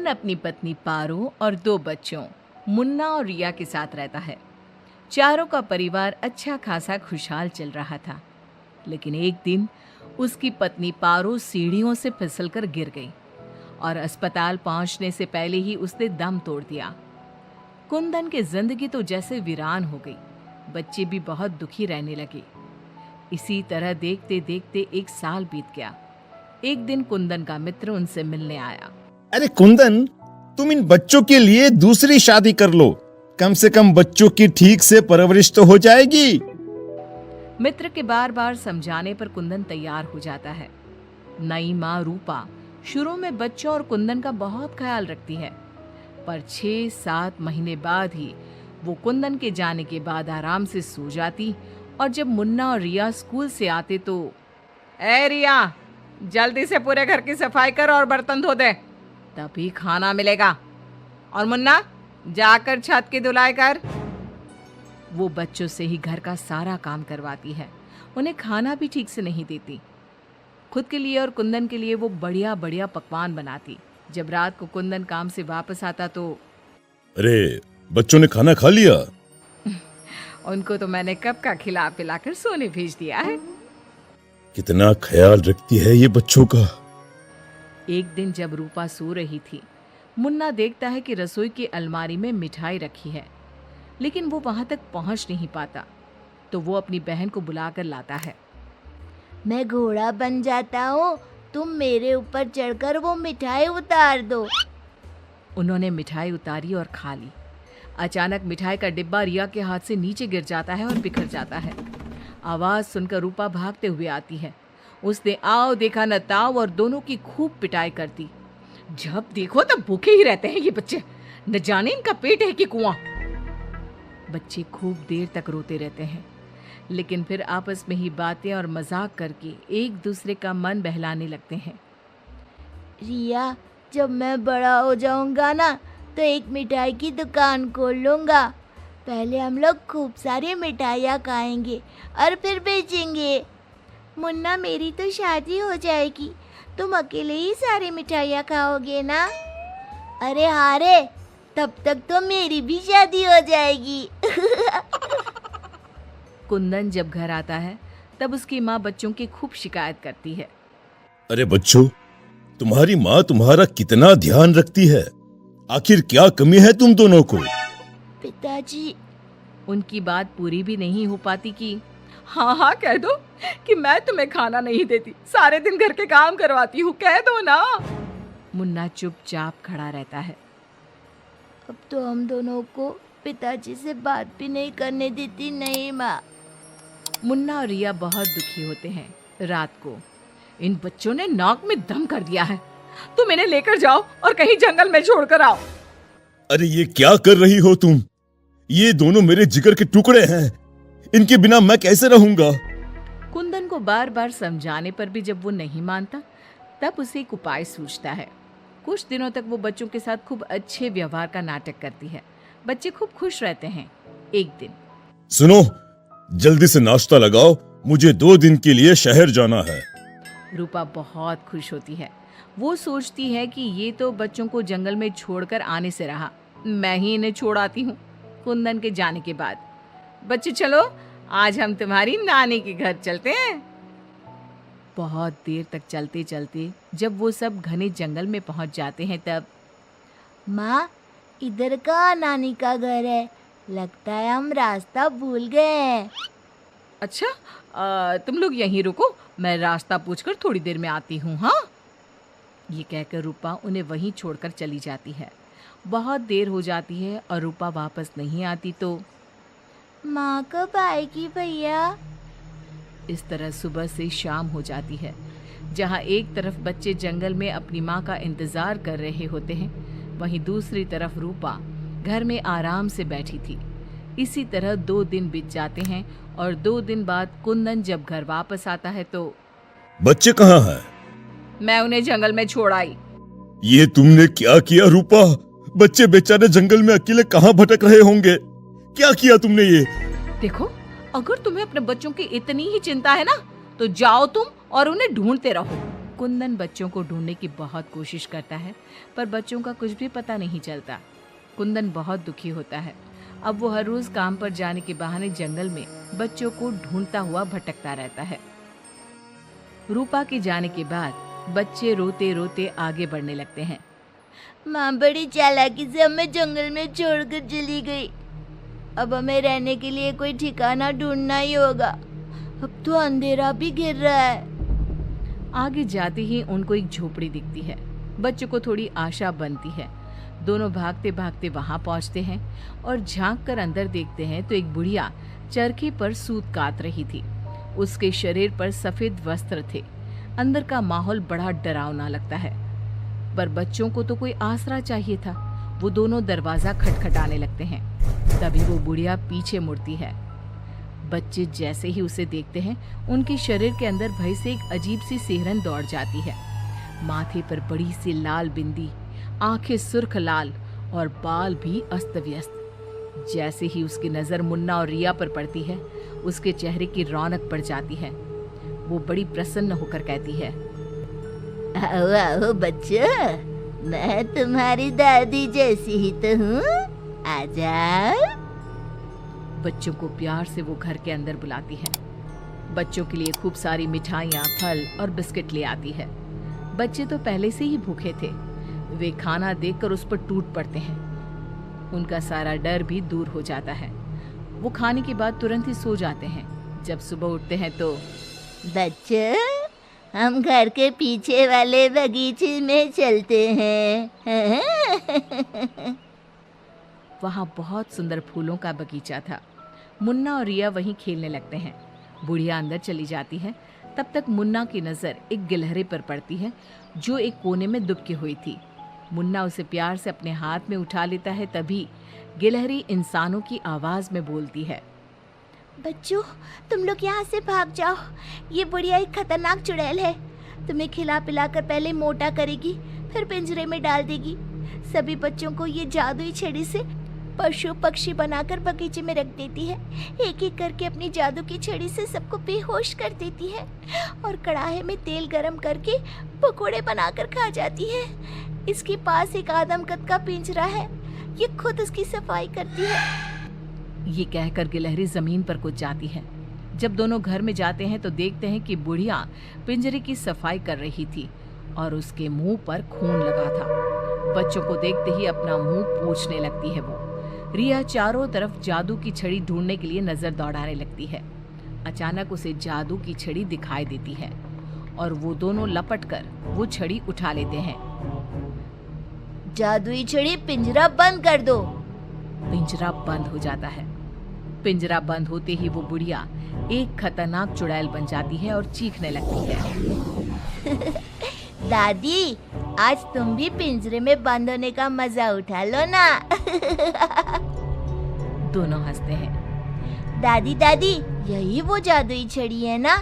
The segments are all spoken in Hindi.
कुंदन अपनी पत्नी पारो और 2 बच्चों मुन्ना और रिया के साथ रहता है। चारों का परिवार अच्छा खासा खुशहाल चल रहा था, लेकिन एक दिन उसकी पत्नी पारो सीढ़ियों से फिसलकर गिर गई और अस्पताल पहुंचने से पहले ही उसने दम तोड़ दिया। कुंदन की जिंदगी तो जैसे वीरान हो गई। बच्चे भी बहुत दुखी रहने लगे। इसी तरह देखते देखते 1 साल बीत गया। एक दिन कुंदन का मित्र उनसे मिलने आया। अरे कुंदन, तुम इन बच्चों के लिए दूसरी शादी कर लो, कम से कम बच्चों की ठीक से परवरिश तो हो जाएगी। मित्र के बार बार समझाने पर कुंदन तैयार हो जाता है। नई माँ रूपा शुरू में बच्चों और कुंदन का बहुत ख्याल रखती है, पर 6-7 महीने बाद ही वो कुंदन के जाने के बाद आराम से सो जाती और जब मुन्ना और रिया स्कूल से आते तो, ए रिया, जल्दी से पूरे घर की सफाई कर और बर्तन धो दे, तभी खाना मिलेगा। और मुन्ना, जाकर छत की धुलाई कर। वो बच्चों से ही घर का सारा काम करवाती है। उन्हें खाना भी ठीक से नहीं देती। खुद के लिए और कुंदन के लिए वो बढ़िया बढ़िया पकवान बनाती। जब रात को कुंदन काम से वापस आता तो, अरे, बच्चों ने खाना खा लिया? उनको तो मैंने कब का खिला पिलाकर सोने भेज दिया है। कितना ख्याल रखती है ये बच्चों का। एक दिन जब रूपा सो रही थी, मुन्ना देखता है कि रसोई की अलमारी में मिठाई रखी है, लेकिन वो वहां तक पहुंच नहीं पाता। तो वो अपनी बहन को बुलाकर लाता है। मैं घोड़ा बन जाता हूँ, तुम मेरे ऊपर चढ़कर वो मिठाई उतार दो। उन्होंने मिठाई उतारी और खा ली। अचानक मिठाई का डिब्बा रिया के हाथ से नीचे गिर जाता है और बिखर जाता है। आवाज सुनकर रूपा भागते हुए आती है। उसने आओ देखा न ताओ और दोनों की खूब पिटाई कर दी। जब देखो तब भूखे ही रहते हैं ये बच्चे, न जाने इनका पेट है कि कुआं। बच्चे खूब देर तक रोते रहते हैं, लेकिन फिर आपस में ही बातें और मजाक करके एक दूसरे का मन बहलाने लगते हैं। रिया, जब मैं बड़ा हो जाऊंगा ना तो एक मिठाई की दुकान खोल लूंगा। पहले हम लोग खूब सारी मिठाइयाँ खाएंगे और फिर बेचेंगे। मुन्ना, मेरी तो शादी हो जाएगी, तुम अकेले ही सारी मिठाइयाँ खाओगे ना? अरे हाँ रे, तब तक तो मेरी भी शादी हो जाएगी। कुंदन जब घर आता है तब उसकी माँ बच्चों की खूब शिकायत करती है। अरे बच्चों, तुम्हारी माँ तुम्हारा कितना ध्यान रखती है, आखिर क्या कमी है तुम दोनों को? पिताजी, उनकी बात पूरी भी नहीं हो पाती कि हाँ हाँ कह दो कि मैं तुम्हें खाना नहीं देती, सारे दिन घर के काम करवाती हूँ, कह दो ना। मुन्ना चुपचाप खड़ा रहता है। अब तो हम दोनों को पिताजी से बात भी नहीं करने देती। नहीं माँ। मुन्ना और रिया बहुत दुखी होते हैं। रात को इन बच्चों ने नाक में दम कर दिया है, तुम इन्हें लेकर जाओ और कहीं जंगल में छोड़कर आओ। अरे ये क्या कर रही हो तुम? ये दोनों मेरे जिगर के टुकड़े हैं, इनके बिना मैं कैसे रहूंगा? कुंदन को बार बार समझाने पर भी जब वो नहीं मानता, तब उसे एक उपाय सूझता है। कुछ दिनों तक वो बच्चों के साथ खूब अच्छे व्यवहार का नाटक करती है। बच्चे खूब खुश रहते हैं। एक दिन, सुनो, जल्दी से नाश्ता लगाओ, मुझे 2 दिन के लिए शहर जाना है। रूपा बहुत खुश होती है। वो सोचती है कि ये तो बच्चों को जंगल में छोड़कर आने से रहा, मैं ही इन्हें छोड़ आती हूँ। कुंदन के जाने के बाद, बच्चे चलो, आज हम तुम्हारी नानी के घर चलते हैं। बहुत देर तक चलते चलते जब वो सब घने जंगल में पहुंच जाते हैं तब, माँ, इधर का नानी का घर है, लगता है हम रास्ता भूल गए हैं। अच्छा, तुम लोग यहीं रुको, मैं रास्ता पूछकर थोड़ी देर में आती हूँ। हाँ, ये कहकर रूपा उन्हें वहीं छोड़कर चली जाती है। बहुत देर हो जाती है और रूपा वापस नहीं आती तो, माँ कब आएगी भैया? इस तरह सुबह से शाम हो जाती है। जहाँ एक तरफ बच्चे जंगल में अपनी माँ का इंतजार कर रहे होते हैं, वहीं दूसरी तरफ रूपा घर में आराम से बैठी थी। इसी तरह 2 दिन बीत जाते हैं और 2 दिन बाद कुंदन जब घर वापस आता है तो, बच्चे कहाँ हैं? मैं उन्हें जंगल में छोड़ आई। ये तुमने क्या किया रूपा? बच्चे बेचारे जंगल में अकेले कहाँ भटक रहे होंगे? क्या किया तुमने ये? देखो, अगर तुम्हें अपने बच्चों की इतनी ही चिंता है ना, तो जाओ तुम और उन्हें ढूंढते रहो। कुंदन बच्चों को ढूंढने की बहुत कोशिश करता है, पर बच्चों का कुछ भी पता नहीं चलता। कुंदन बहुत दुखी होता है। अब वो हर रोज काम पर जाने के बहाने जंगल में बच्चों को ढूंढता हुआ भटकता रहता है। रूपा के जाने के बाद बच्चे रोते रोते आगे बढ़ने लगते हैं। माँ बड़ी चालाकी से हमें जंगल में छोड़कर चली गई। अब हमें रहने के लिए कोई ठिकाना ढूंढना ही होगा। अब तो अंधेरा भी घिर रहा है। आगे जाते ही उनको एक झोपड़ी दिखती है। बच्चों को थोड़ी आशा बनती है। दोनों भागते भागते वहां पहुंचते हैं और झांक कर अंदर देखते हैं तो एक बुढ़िया चरखे पर सूत काट रही थी। उसके शरीर पर सफेद वस्त्र थे। अंदर का माहौल बड़ा डरावना लगता है, पर बच्चों को तो कोई आसरा चाहिए था। वो दोनों दरवाजा खटखटाने लगते हैं। तभी वो बुढ़िया पीछे मुड़ती है। बच्चे जैसे ही उसे देखते हैं, उनके शरीर के अंदर भय से एक अजीब सी सिहरन दौड़ जाती है। माथे पर बड़ी सी लाल बिंदी, आंखें सुर्ख लाल और बाल भी अस्त व्यस्त। जैसे ही उसकी नजर मुन्ना और रिया पर पड़ती है, उसके चेहरे की रौनक बढ़ जाती है। वो बड़ी प्रसन्न होकर कहती है, आओ आओ बच्चों, मैं तुम्हारी दादी जैसी ही तो हूँ, आ जाओ। बच्चों को प्यार से वो घर के अंदर बुलाती है। बच्चों के लिए खूब सारी मिठाइयाँ, फल और बिस्किट ले आती है। बच्चे तो पहले से ही भूखे थे। वे खाना देखकर उस पर टूट पड़ते हैं। उनका सारा डर भी दूर हो जाता है। वो खाने के बाद तुरंत ही सो जाते हैं। जब सुबह उठते हैं तो बच्चों, हम घर के पीछे वाले बगीचे में चलते हैं। वहाँ बहुत सुंदर फूलों का बगीचा था। मुन्ना और रिया वहीं खेलने लगते हैं। बुढ़िया अंदर चली जाती है। तब तक मुन्ना की नज़र एक गिलहरी पर पड़ती है, जो एक कोने में दुबकी हुई थी। मुन्ना उसे प्यार से अपने हाथ में उठा लेता है। तभी गिलहरी इंसानों की आवाज़ में बोलती है, बच्चों, तुम लोग यहाँ से भाग जाओ। ये बुढ़िया एक खतरनाक चुड़ैल है। तुम्हें खिला पिला कर पहले मोटा करेगी, फिर पिंजरे में डाल देगी। सभी बच्चों को ये जादुई छड़ी से पशु पक्षी बनाकर बगीचे में रख देती है। एक एक करके अपनी जादू की छड़ी से सबको बेहोश कर देती है और कढ़ाई में तेल गरम करके पकोड़े बनाकर खा जाती है। इसके पास एक आदमकद का पिंजरा है। ये खुद उसकी सफाई करती है। ये कहकर गिलहरी जमीन पर कूद जाती है। जब दोनों घर में जाते हैं तो देखते हैं कि बुढ़िया पिंजरे की सफाई कर रही थी और उसके मुंह पर खून लगा था। बच्चों को देखते ही अपना मुंह पोंछने लगती है वो। रिया चारों तरफ जादू की छड़ी ढूंढने के लिए नजर दौड़ाने लगती है। अचानक उसे जादू की छड़ी दिखाई देती है और वो दोनों लपट कर वो छड़ी उठा लेते हैं। जादुई छड़ी, पिंजरा बंद कर दो। पिंजरा बंद हो जाता है। पिंजरा बंद होते ही वो बुढ़िया एक खतरनाक चुड़ैल बन जाती है और चीखने लगती है। दादी, आज तुम भी पिंजरे में बंद होने का मजा उठा लो ना। दोनों हंसते हैं। दादी दादी, यही वो जादुई छड़ी है ना,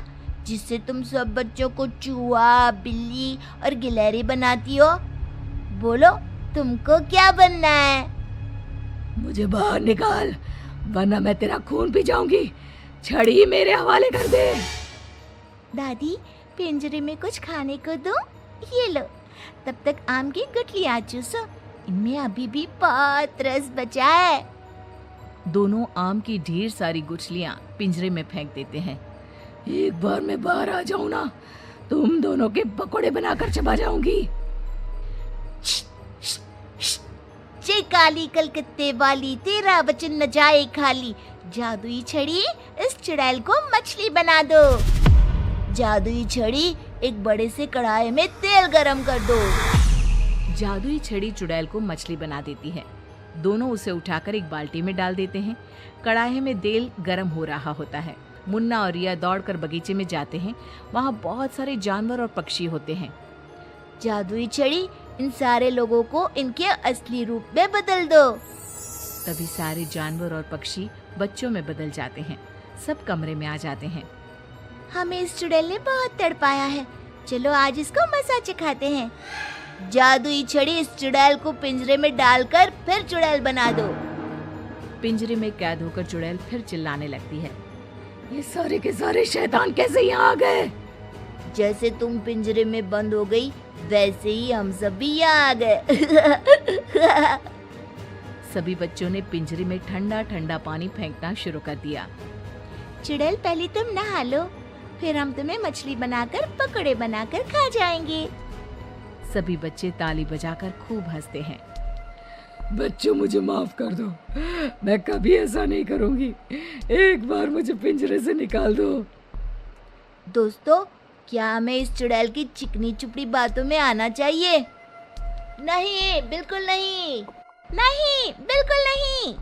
जिससे तुम सब बच्चों को चूहा, बिल्ली और गिलहरी बनाती हो। बोलो, तुमको क्या बनना है? मुझे बाहर निकाल, वरना मैं तेरा खून पी जाऊंगी। छड़ी मेरे हवाले कर दे। दादी, पिंजरे में कुछ खाने को दो। ये लो, तब तक आम की गुठलियां चूसो। इनमें अभी भी बहुत रस बचा है। दोनों आम की ढेर सारी गुठलियां पिंजरे में फेंक देते हैं। एक बार मैं बाहर आ जाऊं ना, तुम दोनों के पकोड़े बनाकर चबा जाऊंगी। जे काली कलकत्ते वाली, तेरा वचन न जाए खाली। जादुई छड़ी, इस चुड़ैल को मछली बना दो। जादुई छड़ी, एक बड़े से कढ़ाई में तेल गरम कर दो। जादुई छड़ी चुड़ैल को मछली बना देती है। दोनों उसे उठाकर एक बाल्टी में डाल देते हैं। कढ़ाई में तेल गरम हो रहा होता है। मुन्ना और रिया दौड़कर बगीचे में जाते हैं। वहाँ बहुत सारे जानवर और पक्षी होते हैं। जादुई छड़ी, इन सारे लोगों को इनके असली रूप में बदल दो। तभी सारे जानवर और पक्षी बच्चों में बदल जाते हैं। सब कमरे में आ जाते हैं। हमें इस चुड़ैल ने बहुत तड़पाया है, चलो आज इसको मजा चखाते हैं। जादुई छड़ी, इस चुड़ैल को पिंजरे में डालकर फिर चुड़ैल बना दो। पिंजरे में कैद होकर चुड़ैल फिर चिल्लाने लगती है, ये सारे के सारे शैतान कैसे यहाँ आ गए? जैसे तुम पिंजरे में बंद हो गई वैसे ही हम सब भी यहाँ आ गए। सभी बच्चों ने पिंजरे में ठंडा ठंडा पानी फेंकना शुरू कर दिया। चुड़ैल पहले तुम नहा लो, फिर हम तुम्हें मछली बनाकर पकौड़े बनाकर खा जाएंगे। सभी बच्चे ताली बजाकर खूब हंसते हैं। बच्चों मुझे माफ कर दो, मैं कभी ऐसा नहीं करूंगी। एक बार मुझे पिंजरे से निकाल दो। दोस्तों, क्या हमें इस चुड़ैल की चिकनी चुपड़ी बातों में आना चाहिए? नहीं, बिल्कुल नहीं, नहीं, बिल्कुल नहीं।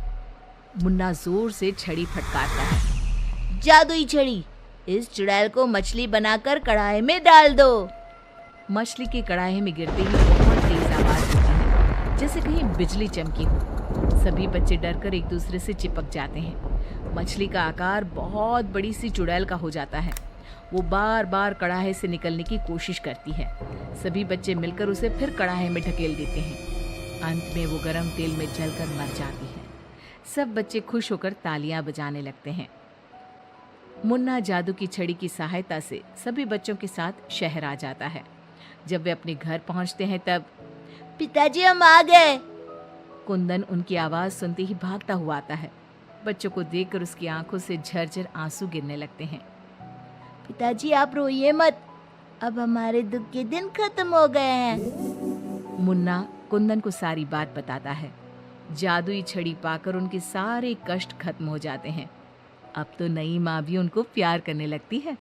मुन्ना जोर से छड़ी फटकारता है। जादुई छड़ी, इस चुड़ैल को मछली बनाकर कढ़ाई में डाल दो। मछली की कढ़ाई में गिरते ही बहुत तेज आवाज होती है, जैसे कहीं बिजली चमकी हो। सभी बच्चे डरकर एक दूसरे से चिपक जाते हैं। मछली का आकार बहुत बड़ी सी चुड़ैल का हो जाता है। वो बार बार कढ़ाई से निकलने की कोशिश करती है। सभी बच्चे मिलकर उसे फिर कढ़ाई में ढकेल देते हैं। अंत में वो गरम तेल में जलकर मर जाती है। सब बच्चे खुश होकर तालियां बजाने लगते हैं। मुन्ना जादू की छड़ी की सहायता से सभी बच्चों के साथ शहर आ जाता है। जब वे अपने घर पहुंचते हैं तब पिताजी, हम आ गए। कुंदन उनकी आवाज सुनते ही भागता हुआ आता है। बच्चों को देखकर उसकी आंखों से झरझर आंसू गिरने लगते हैं। पिताजी, आप रोइए मत, अब हमारे दुख के दिन खत्म हो गए हैं। मुन्ना कुंदन को सारी बात बताता है। जादुई छड़ी पाकर उनके सारे कष्ट खत्म हो जाते हैं। अब तो नई माँ भी उनको प्यार करने लगती है।